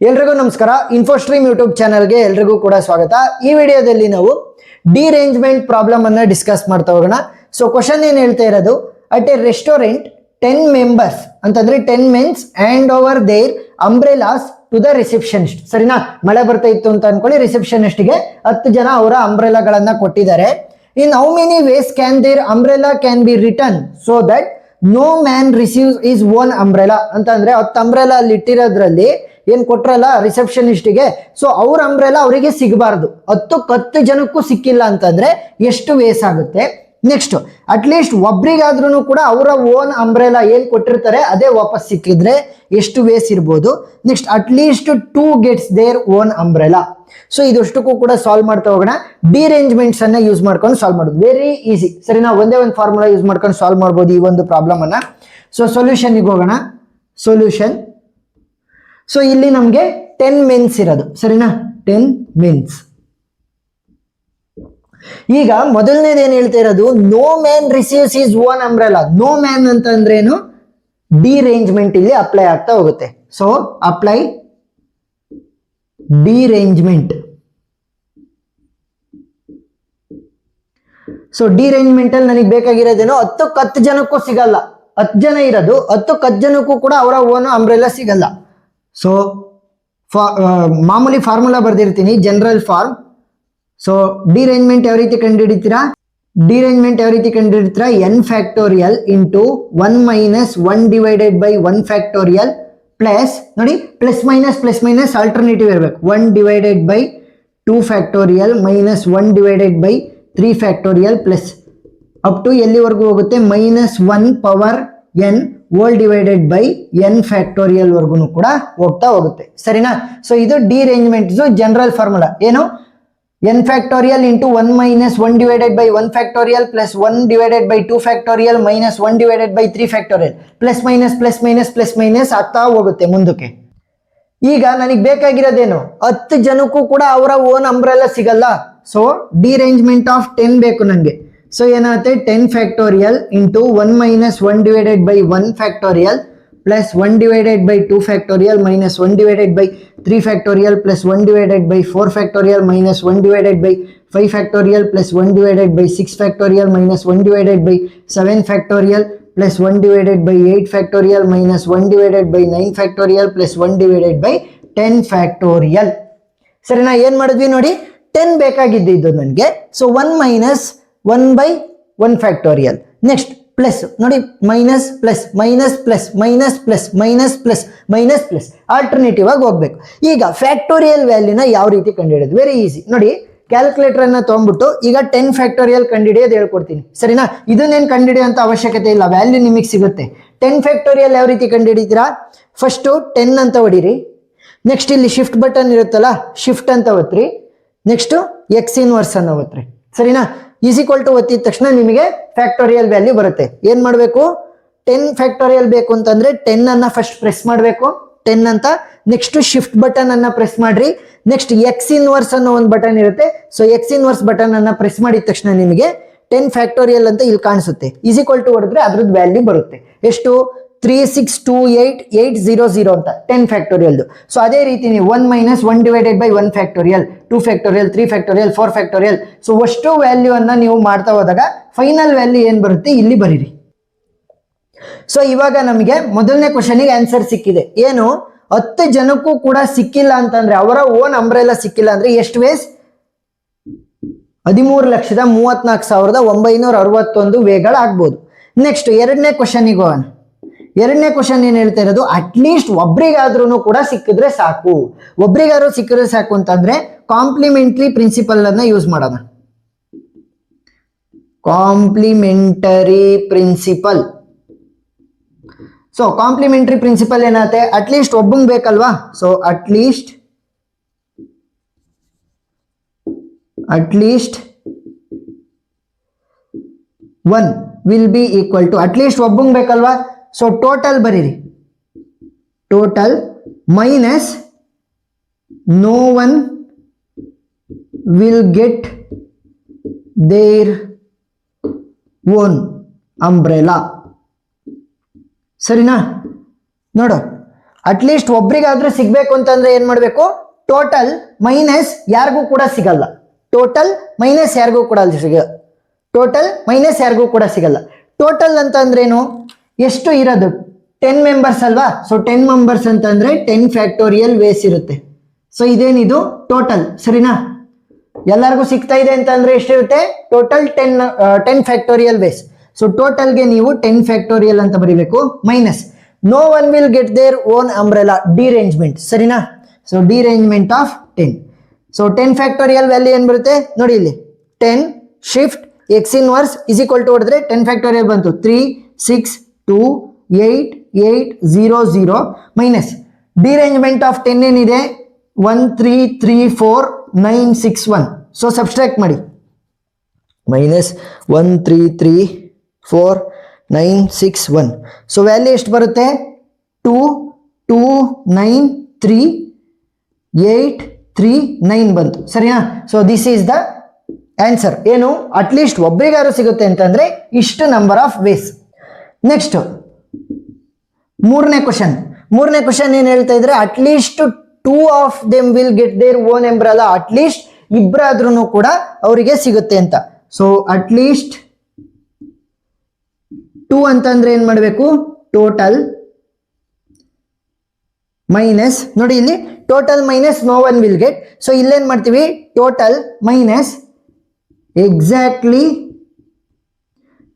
ಎಲ್ರಿಗೂ ನಮಸ್ಕಾರ. ಇನ್ಫೋಸ್ಟ್ರೀಮ್ ಯೂಟ್ಯೂಬ್ ಚಾನಲ್ಗೆ ಎಲ್ರಿಗೂ ಕೂಡ ಸ್ವಾಗತ. ಈ ವಿಡಿಯೋದಲ್ಲಿ ನಾವು ಡಿರೇಂಜ್ಮೆಂಟ್ ಪ್ರಾಬ್ಲಮ್ ಅನ್ನ ಡಿಸ್ಕಸ್ ಮಾಡ್ತಾ ಹೋಗೋಣ. ಸೊ ಕ್ವಶನ್ ಏನ್ ಹೇಳ್ತಾ ಇರೋದು, ಅಟ್ ಎ ರೆಸ್ಟೋರೆಂಟ್ 10 ಮೆಂಬರ್ಸ್ ಅಂತಂದ್ರೆ 10 men's hand over their umbrellas to the receptionist. ಸರಿನಾ, ಮಳೆ ಬರ್ತಾ ಇತ್ತು ಅಂತ ಅನ್ಕೊಳ್ಳಿ, ರಿಸೆಪ್ಷನಿಸ್ಟ್ಗೆ 10 ಜನ ಅವರ ಅಂಬ್ರೆಲಾಗಳನ್ನ ಕೊಟ್ಟಿದ್ದಾರೆ. In how many ways can their umbrella can be return so that no man receives his own umbrella ಅಂತಂದ್ರೆ 10 ಅಂಬ್ರೆಲಾ ಅಲ್ಲಿ ಇಟ್ಟಿರೋದ್ರಲ್ಲಿ ಏನ್ ಕೊಟ್ರಲ್ಲ ರಿಸೆಪ್ಷನಿಸ್ಟ್ಗೆ, ಸೊ ಅವ್ರ ಅಂಬ್ರೆಲಾ ಅವರಿಗೆ ಸಿಗಬಾರ್ದು. 10 ಜನಕ್ಕೂ ಸಿಕ್ಕಿಲ್ಲ ಅಂತಂದ್ರೆ ಎಷ್ಟು ವೇಸ್ ಆಗುತ್ತೆ. ನೆಕ್ಸ್ಟ್ ಅಟ್ಲೀಸ್ಟ್ ಒಬ್ರಿಗಾದ್ರೂ ಕೂಡ ಅವರ ಓನ್ ಅಂಬ್ರೆಲಾ ಏನ್ ಕೊಟ್ಟಿರ್ತಾರೆ ಅದೇ ವಾಪಸ್ ಸಿಕ್ಕಿದ್ರೆ ಎಷ್ಟು ವೇಸ್ ಇರ್ಬೋದು. Next at least 2 gets their own umbrella. So ಇದಷ್ಟಕ್ಕೂ ಕೂಡ ಸಾಲ್ವ್ ಮಾಡ್ತಾ ಹೋಗೋಣ. ಡಿರೇಂಜ್ಮೆಂಟ್ಸ್ ಅನ್ನ ಯೂಸ್ ಮಾಡ್ಕೊಂಡು ಸಾಲ್ವ್ ಮಾಡೋದು ವೆರಿ ಈಸಿ. ಸರಿನಾ, ಒಂದೇ ಒಂದು ಫಾರ್ಮುಲಾ ಯೂಸ್ ಮಾಡ್ಕೊಂಡು ಸಾಲ್ವ್ ಮಾಡ್ಬೋದು ಈ ಒಂದು ಪ್ರಾಬ್ಲಮ್ ಅನ್ನ. ಸೊ ಸೊಲ್ಯೂಷನ್ಗೆ ಹೋಗೋಣ. ಸೊಲ್ಯೂಷನ್, ಸೊ ಇಲ್ಲಿ ನಮಗೆ 10 ಮೆನ್ಸ್ ಇರೋದು. ಸರಿನಾ, 10 ಮೆನ್ಸ್. ಈಗ ಮೊದಲನೇದು ಏನ್ ಹೇಳ್ತಾ ಇರೋದು, no man receives his own umbrella. No man ಅಂತ ಅಂದ್ರೇನು, ಡಿರೇಂಜ್ಮೆಂಟ್ ಇಲ್ಲಿ ಅಪ್ಲೈ ಆಗ್ತಾ ಹೋಗುತ್ತೆ. So apply derangement. So derangement ಅಲ್ಲಿ ನನಗೆ ಬೇಕಾಗಿರೋದೇನೋ 10 ಜನಕ್ಕೂ ಸಿಗಲ್ಲ. 10 ಜನ ಇರೋದು, 10 ಜನಕ್ಕೂ ಕೂಡ ಅವರ ಓನ್ ಅಂಬ್ರೆಲಾ ಸಿಗಲ್ಲ. ಸೊ ಮಾಮೂಲಿ ಫಾರ್ಮುಲಾ ಬರ್ದಿರ್ತೀನಿ, ಜನರಲ್ ಫಾರ್ಮ್. ಸೊ ಡಿರೇಂಜ್ಮೆಂಟ್ ಯಾವ ರೀತಿ ಕಂಡುಹಿಡಿತೀರಾ, ಡಿರೇಂಜ್ಮೆಂಟ್ ಯಾವ ರೀತಿ ಕಂಡುಹಿಡಿತೀರಾ, n factorial into 1 minus 1 divided by 1 factorial plus, ನೋಡಿ ಪ್ಲಸ್ ಮೈನಸ್ ಆಲ್ಟರ್ನೇಟಿವ್ ಇರಬೇಕು, 1 divided by 2 factorial minus 1 divided by 3 factorial plus up to ಎಲ್ಲಿವರೆಗೂ ಹೋಗುತ್ತೆ, -1 power n whole divided by n factorial ವರ್ಗು ಕೂಡ ಹೋಗ್ತಾ ಹೋಗುತ್ತೆ. ಸರಿನಾ, ಸೊ ಇದು ಡಿರೇಂಜ್ಮೆಂಟ್ ಜನರಲ್ ಫಾರ್ಮುಲಾ. ಏನು, n factorial into 1 minus 1 divided by 1 factorial plus 1 divided by 2 factorial minus 1 divided by 3 factorial plus minus ಆಗ್ತಾ ಹೋಗುತ್ತೆ ಮುಂದಕ್ಕೆ. ಈಗ ನನಗೆ ಬೇಕಾಗಿರೋದೇನು, 10 ಜನಕ್ಕೂ ಕೂಡ ಅವರ ಓನ್ ಅಂಬ್ರೆಲಾ ಸಿಗಲ್ಲ. ಸೊ ಡಿರೇಂಜ್ಮೆಂಟ್ ಆಫ್ 10 ಬೇಕು ನನಗೆ. ಸೊ ಏನಾಗುತ್ತೆ, 10 factorial into 1 minus 1 divided by 1 factorial plus 1 divided by 2 factorial minus 1 divided by 3 factorial plus 1 divided by 4 factorial minus 1 divided by 5 factorial plus 1 divided by 6 factorial minus 1 divided by 7 factorial plus 1 divided by 8 factorial minus 1 divided by 9 factorial plus 1 divided by 10 factorial. ಸರಿನಾ, ಏನ್ ಮಾಡಿದ್ವಿ ನೋಡಿ, 10 ಬೇಕಾಗಿದ್ದು ನನಗೆ. So 1 minus 1 by 1 factorial. Next plus, ನೋಡಿ minus plus minus plus minus plus minus plus minus plus alternative ಆಗಿ ಹೋಗ್ಬೇಕು. ಈಗ ಫ್ಯಾಕ್ಟೋರಿಯಲ್ ವ್ಯಾಲ್ಯೂನ ಯಾವ ರೀತಿ ಕಂಡುಹಿಡಿಯೋದು, ವೆರಿ ಈಸಿ. ನೋಡಿ ಕ್ಯಾಲ್ಕುಲೇಟರ್ ಅನ್ನ ತಗೊಂಡ್ಬಿಟ್ಟು ಈಗ 10 ಫ್ಯಾಕ್ಟೋರಿಯಲ್ ಕಂಡುಹಿಡಿಯೋದು ಹೇಳ್ಕೊಡ್ತೀನಿ. ಸರಿನಾ, ಇದನ್ನೇನು ಕಂಡುಹಿಡಿಯುವಂತ ಅವಶ್ಯಕತೆ ಇಲ್ಲ, ವ್ಯಾಲ್ಯೂ ನಿಮಗೆ ಸಿಗುತ್ತೆ. 10 ಫ್ಯಾಕ್ಟೋರಿಯಲ್ ಯಾವ ರೀತಿ ಕಂಡುಹಿಡಿತೀರಾ, ಫಸ್ಟು 10 ಅಂತ ಹೊಡೀರಿ. ನೆಕ್ಸ್ಟ್ ಇಲ್ಲಿ ಶಿಫ್ಟ್ ಬಟನ್ ಇರುತ್ತಲ್ಲ, ಶಿಫ್ಟ್ ಅಂತ ಒತ್ತಿರಿ. ನೆಕ್ಸ್ಟ್ ಎಕ್ಸ್ ಇನ್ವರ್ಸ್ ಅನ್ನು ಒತ್ತಿರಿ. ಸರಿನಾ, ಈಸ್ ಈಕ್ವಲ್ ಟು ಒತ್ತಿದ ತಕ್ಷಣ ನಿಮಗೆ ಫ್ಯಾಕ್ಟೋರಿಯಲ್ ವ್ಯಾಲ್ಯೂ ಬರುತ್ತೆ. ಏನ್ ಮಾಡಬೇಕು, 10 ಫ್ಯಾಕ್ಟೋರಿಯಲ್ ಬೇಕು ಅಂತಂದ್ರೆ 10 ಅನ್ನ ಫಸ್ಟ್ ಪ್ರೆಸ್ ಮಾಡಬೇಕು, 10 ಅಂತ. ನೆಕ್ಸ್ಟ್ ಶಿಫ್ಟ್ ಬಟನ್ ಅನ್ನ ಪ್ರೆಸ್ ಮಾಡ್ರಿ. ನೆಕ್ಸ್ಟ್ ಎಕ್ಸ್ ಇನ್ವರ್ಸ್ ಅನ್ನೋ ಒಂದು ಬಟನ್ ಇರುತ್ತೆ. ಸೊ ಎಕ್ಸ್ ಇನ್ವರ್ಸ್ ಬಟನ್ ಅನ್ನ ಪ್ರೆಸ್ ಮಾಡಿದ ತಕ್ಷಣ ನಿಮಗೆ 10 ಫ್ಯಾಕ್ಟೋರಿಯಲ್ ಅಂತ ಇಲ್ಲಿ ಕಾಣಿಸುತ್ತೆ. ಈಸ್ ಈಕ್ವಲ್ ಟು ಹೊಡೆದ್ರೆ ಅದ್ರದ್ದು ವ್ಯಾಲ್ಯೂ ಬರುತ್ತೆ. ಎಷ್ಟು, 3628800 ಅಂತ 10 ಫ್ಯಾಕ್ಟೋರಿಯಲ್ದು. ಸೊ ಅದೇ ರೀತಿ ನೀವು 1 minus 1 divided by 1 factorial 2 factorial 3 factorial 4 factorial. So ಅಷ್ಟು ವ್ಯಾಲ್ಯೂ ಅನ್ನ ನೀವು ಮಾಡ್ತಾ ಹೋದಾಗ ಫೈನಲ್ ವ್ಯಾಲ್ಯೂ ಏನ್ ಬರುತ್ತೆ ಇಲ್ಲಿ ಬರೀರಿ. ಸೊ ಇವಾಗ ನಮಗೆ ಮೊದಲನೇ ಕ್ವಶನ್ಗೆ ಆನ್ಸರ್ ಸಿಕ್ಕಿದೆ. ಏನು, 10 ಜನಕ್ಕೂ ಕೂಡ ಸಿಕ್ಕಿಲ್ಲ ಅಂತಂದ್ರೆ, ಅವರ ಓನ್ ಅಂಬ್ರೆಲಾ ಸಿಕ್ಕಿಲ್ಲ ಅಂದ್ರೆ ಎಷ್ಟು ವೇಸ್, 13,34,961 ವೇಗಳಾಗ್ಬೋದು. ನೆಕ್ಸ್ಟ್ ಎರಡನೇ ಕ್ವಶನ್ಗೆ ಹೋಗೋಣ. ಎರಡನೇ ಕ್ವಶನ್ ಏನ್ ಹೇಳ್ತಾ ಇರೋದು, ಅಟ್ಲೀಸ್ಟ್ ಒಬ್ರಿಗಾದ್ರೂ ಕೂಡ ಸಿಕ್ಕಿದ್ರೆ ಸಾಕು. ಒಬ್ರಿಗಾದ್ರೂ ಸಿಕ್ಕಿದ್ರೆ ಸಾಕು ಅಂತಂದ್ರೆ ಕಾಂಪ್ಲಿಮೆಂಟರಿ ಪ್ರಿನ್ಸಿಪಲ್ ಅನ್ನ ಯೂಸ್ ಮಾಡೋಣ. Complementary principle. So complementary principle ಏನಾಗುತ್ತೆ, ಅಟ್ಲೀಸ್ಟ್ ಒಬ್ಬಂಗ್ ಬೇಕಲ್ವಾ. So at least 1 will be equal to, at least ಒಬ್ಬಂಗ್ ಬೇಕಲ್ವಾ. ಸೊ ಟೋಟಲ್ ಬರೀರಿ, total minus no one will get their own umbrella. ಸರಿನಾ, ನೋಡು ಅಟ್ಲೀಸ್ಟ್ ಒಬ್ರಿಗಾದ್ರೂ ಸಿಗ್ಬೇಕು ಅಂತಂದ್ರೆ ಏನ್ ಮಾಡ್ಬೇಕು, ಟೋಟಲ್ ಮೈನಸ್ ಯಾರಿಗೂ ಕೂಡ ಸಿಗಲ್ಲ, ಟೋಟಲ್ ಮೈನಸ್ ಯಾರಿಗೂ ಕೂಡ ಸಿಗಲ್ಲ. ಟೋಟಲ್ ಅಂತ ಅಂದ್ರೇನು, ಎಷ್ಟು ಇರೋದು 10 ಮೆಂಬರ್ಸ್ ಅಲ್ವಾ. ಸೊ 10 ಮೆಂಬರ್ಸ್ ಅಂತಂದ್ರೆ 10 ಫ್ಯಾಕ್ಟೋರಿಯಲ್ ವೇಸ್ ಇರುತ್ತೆ. ಸೊ ಇದೇನಿದು ಟೋಟಲ್, ಸರಿನಾ. ಎಲ್ಲರಿಗೂ ಸಿಗ್ತಾ ಇದೆ ಅಂತ ಅಂದ್ರೆ ಎಷ್ಟಿರುತ್ತೆ, ಟೋಟಲ್ 10 ಫ್ಯಾಕ್ಟೋರಿಯಲ್ ವೇಸ್. ಸೊ ಟೋಟಲ್ಗೆ ನೀವು 10 ಫ್ಯಾಕ್ಟೋರಿಯಲ್ ಅಂತ ಬರೀಬೇಕು, minus no one will get their own umbrella, derangement, ಸರಿನಾ. So derangement of 10. So 10 factorial value ಏನ್ ಬರುತ್ತೆ ನೋಡಿ ಇಲ್ಲಿ, 10 shift X inverse is equal to ಹೊಡೆದ್ರೆ 10 ಫ್ಯಾಕ್ಟೋರಿಯಲ್ ಬಂತು, 3 6 2 8 8 0 0 ಮೈನಸ್ ಡಿರೇಂಜ್ಮೆಂಟ್ ಆಫ್ 10 ಏನಿದೆ 1 3 3 4 9 6 1. ಸೊ ಸಬ್ಸ್ಟ್ರಾಕ್ಟ್ ಮಾಡಿ, ಮೈನಸ್ 1 3 3 4 9 6 1. ಸೊ ವ್ಯಾಲ್ಯೂ ಎಷ್ಟು ಬರುತ್ತೆ, 2 2 9 3 8 3 9 ಬಂತು, ಸರಿನಾ. So this is the answer. ಏನು, ಅಟ್ಲೀಸ್ಟ್ ಒಬ್ರಿಗಾರು ಸಿಗುತ್ತೆ ಅಂತಂದ್ರೆ ಇಷ್ಟು ನಂಬರ್ ಆಫ್ ವೇಸ್. ನೆಕ್ಸ್ಟ್ ಮೂರನೇ ಕ್ವಶನ್ ಏನ್ ಹೇಳ್ತಾ ಇದ್ರೆ, at least 2 of them will get their own umbrella, at least ಇಬ್ಬರಾದ್ರೂ ಕೂಡ ಅವರಿಗೆ ಸಿಗುತ್ತೆ ಅಂತ. ಸೊ ಅಟ್ಲೀಸ್ಟ್ 2 ಅಂತಂದ್ರೆ ಏನ್ ಮಾಡಬೇಕು, ಟೋಟಲ್ ಮೈನಸ್, ನೋಡಿ ಇಲ್ಲಿ total minus no one will get. So ಇಲ್ಲೇನ್ ಮಾಡ್ತೀವಿ, total minus exactly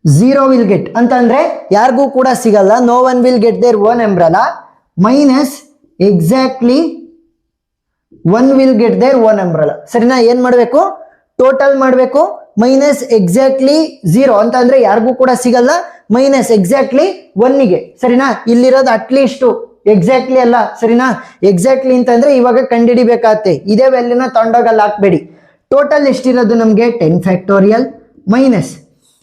0 will get ಅಂತಂದ್ರೆ ಯಾರಿಗೂ ಕೂಡ ಸಿಗಲ್ಲ, no one will get their own umbrella, minus exactly 1 will get their own umbrella, ಸರಿನಾ. ಏನ್ ಮಾಡಬೇಕು, ಟೋಟಲ್ ಮಾಡಬೇಕು, ಮೈನಸ್ ಎಕ್ಸಾಕ್ಟ್ಲಿ 0 ಅಂತ ಅಂದ್ರೆ ಯಾರಿಗೂ ಕೂಡ ಸಿಗಲ್ಲ, ಮೈನಸ್ ಎಕ್ಸಾಕ್ಟ್ಲಿ 1ಗೆ, ಸರಿನಾ. ಇಲ್ಲಿರೋದು ಅಟ್ಲೀಸ್ಟ್ ಎಕ್ಸಾಕ್ಟ್ಲಿ ಅಲ್ಲ, ಸರಿನಾ. ಎಕ್ಸಾಕ್ಟ್ಲಿ ಅಂತಂದ್ರೆ ಇವಾಗ ಕಂಡುಹಿಡಿಬೇಕಾಗತ್ತೆ, ಇದೇ ವ್ಯಾಲ್ಯೂನ ತಗೊಂಡೋಗಲ್ಲ ಹಾಕ್ಬೇಡಿ. ಟೋಟಲ್ ಎಷ್ಟಿರೋದು ನಮಗೆ 10 ಫ್ಯಾಕ್ಟೋರಿಯಲ್ ಮೈನಸ್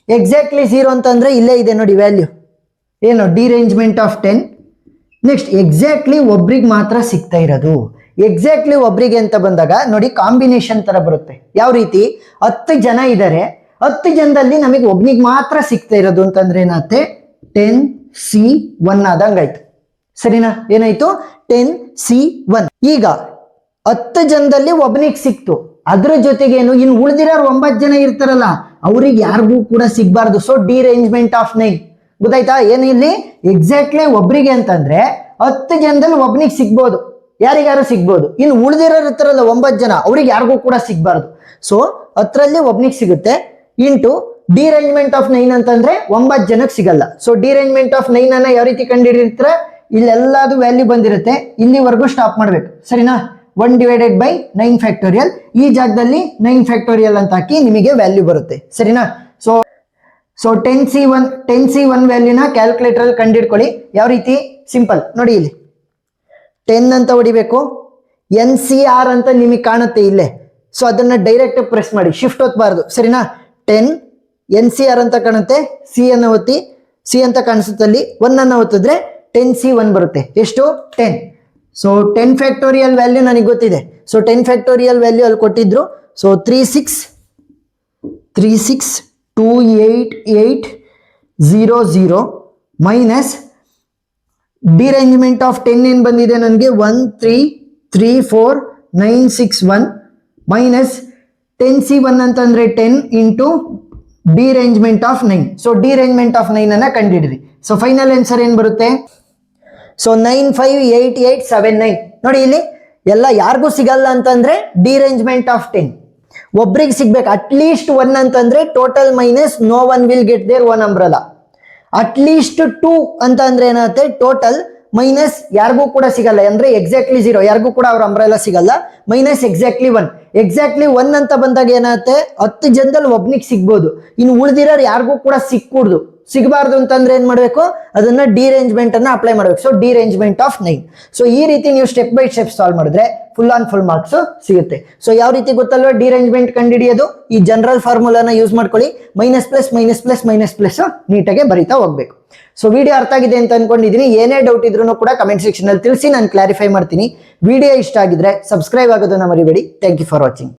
ಎಕ್ಸಾಕ್ಟ್ಲಿ 0 ಅಂತಂದ್ರೆ ಇಲ್ಲೇ ಇದೆ ನೋಡಿ ವ್ಯಾಲ್ಯೂ, ಏನು ಡಿರೇಂಜ್ಮೆಂಟ್ ಆಫ್ 10. ನೆಕ್ಸ್ಟ್ ಎಕ್ಸಾಕ್ಟ್ಲಿ ಒಬ್ರಿಗೆ ಮಾತ್ರ ಸಿಗ್ತಾ ಇರೋದು, ಎಕ್ಸಾಕ್ಟ್ಲಿ ಒಬ್ರಿಗೆ ಅಂತ ಬಂದಾಗ ನೋಡಿ ಕಾಂಬಿನೇಷನ್ ತರ ಬರುತ್ತೆ. ಯಾವ ರೀತಿ, 10 ಜನ ಇದ್ದಾರೆ, 10 ಜನದಲ್ಲಿ ನಮಗೆ ಒಬ್ನಿಗೆ ಮಾತ್ರ ಸಿಗ್ತಾ ಇರೋದು ಅಂತಂದ್ರೆ ಏನಾಗುತ್ತೆ, 10C1 ಆದಂಗಾಯ್ತು, ಸರಿನಾ. ಏನಾಯ್ತು, 10C1. ಈಗ 10 ಜನದಲ್ಲಿ ಒಬ್ನಿಗೆ ಸಿಕ್ತು, ಅದ್ರ ಜೊತೆಗೇನು ಇನ್ನು ಉಳಿದಿರೋರು 9 ಜನ ಇರ್ತಾರಲ್ಲ ಅವ್ರಿಗೆ ಯಾರಿಗೂ ಕೂಡ ಸಿಗ್ಬಾರ್ದು. ಸೊ ಡಿರೇಂಜ್ಮೆಂಟ್ ಆಫ್ 9, ಗೊತ್ತಾಯ್ತಾ. ಏನು ಇಲ್ಲಿ ಎಕ್ಸಾಕ್ಟ್ಲಿ ಒಬ್ರಿಗೆ ಅಂತಂದ್ರೆ 10 ಜನದಲ್ಲಿ ಒಬ್ನಿಗೆ ಸಿಗ್ಬೋದು, ಯಾರಿಗಾರು ಸಿಗ್ಬೋದು, ಇನ್ನು ಉಳಿದಿರೋರು ಇರ್ತಾರಲ್ಲ 9 ಜನ ಅವ್ರಿಗೆ ಯಾರಿಗೂ ಕೂಡ ಸಿಗ್ಬಾರ್ದು. ಸೊ 10ರಲ್ಲಿ ಒಬ್ನಿಗೆ ಸಿಗುತ್ತೆ, ಇಂಟು ಡಿರೇಂಜ್ಮೆಂಟ್ ಆಫ್ 9 ಅಂತಂದ್ರೆ 9 ಜನಕ್ಕೆ ಸಿಗಲ್ಲ. ಸೊ ಡಿರೇಂಜ್ಮೆಂಟ್ ಆಫ್ 9 ಅನ್ನ ಯಾವ ರೀತಿ ಕಂಡುಹಿಡಿದಿರ್ತಾರೆ, ಇಲ್ಲೆಲ್ಲದು ವ್ಯಾಲ್ಯೂ ಬಂದಿರುತ್ತೆ, ಇಲ್ಲಿವರೆಗೂ ಸ್ಟಾಪ್ ಮಾಡ್ಬೇಕು, ಸರಿನಾ. 1 ಡಿವೈಡೆಡ್ ಬೈ 9 ಫ್ಯಾಕ್ಟೋರಿಯಲ್, ಈ ಜಾಗದಲ್ಲಿ 9 ಫ್ಯಾಕ್ಟೋರಿಯಲ್ ಅಂತ ಹಾಕಿ ನಿಮಗೆ ವ್ಯಾಲ್ಯೂ ಬರುತ್ತೆ, ಸರಿನಾ. ಸೊ 10C1 ವ್ಯಾಲ್ಯೂನ ಕ್ಯಾಲ್ಕುಲೇಟರ್ ಅಲ್ಲಿ ಕಂಡುಹಿಡ್ಕೊಳ್ಳಿ. ಯಾವ ರೀತಿ, ಸಿಂಪಲ್ ನೋಡಿ, ಇಲ್ಲಿ 10 ಅಂತ ಹೊಡಿಬೇಕು, NCR ಅಂತ ನಿಮಗೆ ಕಾಣುತ್ತೆ ಇಲ್ಲೇ. ಸೊ ಅದನ್ನ ಡೈರೆಕ್ಟ್ ಪ್ರೆಸ್ ಮಾಡಿ, ಶಿಫ್ಟ್ ಒತ್ತಬಾರ್ದು, ಸರಿನಾ. 10 NCR ಅಂತ ಕಾಣುತ್ತೆ, ಸಿ ಅನ್ನ ಒತ್ತಿ, ಸಿ ಅಂತ ಕಾಣಿಸುತ್ತೆ ಅಲ್ಲಿ, 1 ಅನ್ನ ಒತ್ತಿದ್ರೆ 10C1 ಬರುತ್ತೆ. ಎಷ್ಟು, 10. ಸೊ 10 ಫ್ಯಾಕ್ಟೋರಿಯಲ್ ವ್ಯಾಲ್ಯೂ ನನಗೆ ಗೊತ್ತಿದೆ. ಸೊ 10 ಫ್ಯಾಕ್ಟೋರಿಯಲ್ ವ್ಯಾಲ್ಯೂ ಅಲ್ಲಿ ಕೊಟ್ಟಿದ್ರು. ಸೊ 362880 ಮೈನಸ್ ಡಿರೇಂಜ್ಮೆಂಟ್ ಆಫ್ 10 ಏನು ಬಂದಿದೆ ನನಗೆ 1334961 ಮೈನಸ್ 10C1 ಅಂತಂದ್ರೆ 10 into ಡಿರೇಂಜ್ಮೆಂಟ್ of 9. So derangement of 9 ಅನ್ನ ಕಂಡುಹಿಡಿದ್ರಿ. ಸೊ ಫೈನಲ್ ಆನ್ಸರ್ ಏನು ಬರುತ್ತೆ, ಸೊ 958879. ನೋಡಿ ಇಲ್ಲಿ ಎಲ್ಲ ಯಾರಿಗೂ ಸಿಗಲ್ಲ ಅಂತಂದ್ರೆ ಡಿರೇಂಜ್ಮೆಂಟ್ ಆಫ್ 10 ಒಬ್ರಿಗೆ ಸಿಗ್ಬೇಕು, ಅಟ್ಲೀಸ್ಟ್ 1 ಅಂತಂದ್ರೆ total minus no one will get their own umbrella. At least 2 ಅಂತ ಅಂದ್ರೆ ಏನಾಗುತ್ತೆ, ಟೋಟಲ್ ಮೈನಸ್ ಯಾರಿಗೂ ಕೂಡ ಸಿಗಲ್ಲ ಅಂದ್ರೆ ಎಕ್ಸಾಕ್ಟ್ಲಿ 0, ಯಾರಿಗೂ ಕೂಡ ಅವ್ರ ಅಂಬ್ರೆಲಾ ಸಿಗಲ್ಲ, ಮೈನಸ್ ಎಕ್ಸಾಕ್ಟ್ಲಿ 1. ಎಕ್ಸಾಕ್ಟ್ಲಿ 1 ಅಂತ ಬಂದಾಗ ಏನಾಗುತ್ತೆ, 10 ಜನದಲ್ಲಿ ಒಬ್ನಿಗೆ ಸಿಗ್ಬೋದು, ಇನ್ನು ಉಳಿದಿರೋರು ಯಾರಿಗೂ ಕೂಡ ಸಿಗಬಾರ್ದು ಅಂತಂದ್ರೆ ಏನ್ ಮಾಡ್ಬೇಕು, ಅದನ್ನ ಡಿರೇಂಜ್ಮೆಂಟ್ ಅನ್ನ ಅಪ್ಲೈ ಮಾಡ್ಬೇಕು. So derangement of 9. ಸೊ ಈ ರೀತಿ ನೀವು ಸ್ಟೆಪ್ ಬೈ ಸ್ಟೆಪ್ ಸಾಲ್ವ್ ಮಾಡಿದ್ರೆ ಫುಲ್ ಆನ್ ಫುಲ್ ಮಾರ್ಕ್ಸ್ ಸಿಗುತ್ತೆ. ಸೊ ಯಾವ ರೀತಿ ಗೊತ್ತಲ್ವಾ ಡಿರೇಂಜ್ಮೆಂಟ್ ಕಂಡುಹಿಡಿಯೋದು, ಈ ಜನರಲ್ ಫಾರ್ಮುಲಾನ ಯೂಸ್ ಮಾಡ್ಕೊಳ್ಳಿ, minus plus minus plus minus plus ನೀಟಾಗಿ ಬರೀತಾ ಹೋಗ್ಬೇಕು. ಸೊ ವಿಡಿಯೋ ಅರ್ಥ ಆಗಿದೆ ಅಂತ ಅನ್ಕೊಂಡಿದ್ದೀನಿ. ಏನೇ ಡೌಟ್ ಇದ್ರೂ ಕೂಡ ಕಮೆಂಟ್ ಸೆಕ್ಷನ್ ಅಲ್ಲಿ ತಿಳಿಸಿ, ನಾನು ಕ್ಲಾರಿಫೈ ಮಾಡ್ತೀನಿ. ವಿಡಿಯೋ ಇಷ್ಟ ಆಗಿದ್ರೆ ಸಬ್ಸ್ಕ್ರೈಬ್ ಆಗೋದನ್ನ ಮರಿಬೇಡಿ. Thank you for watching.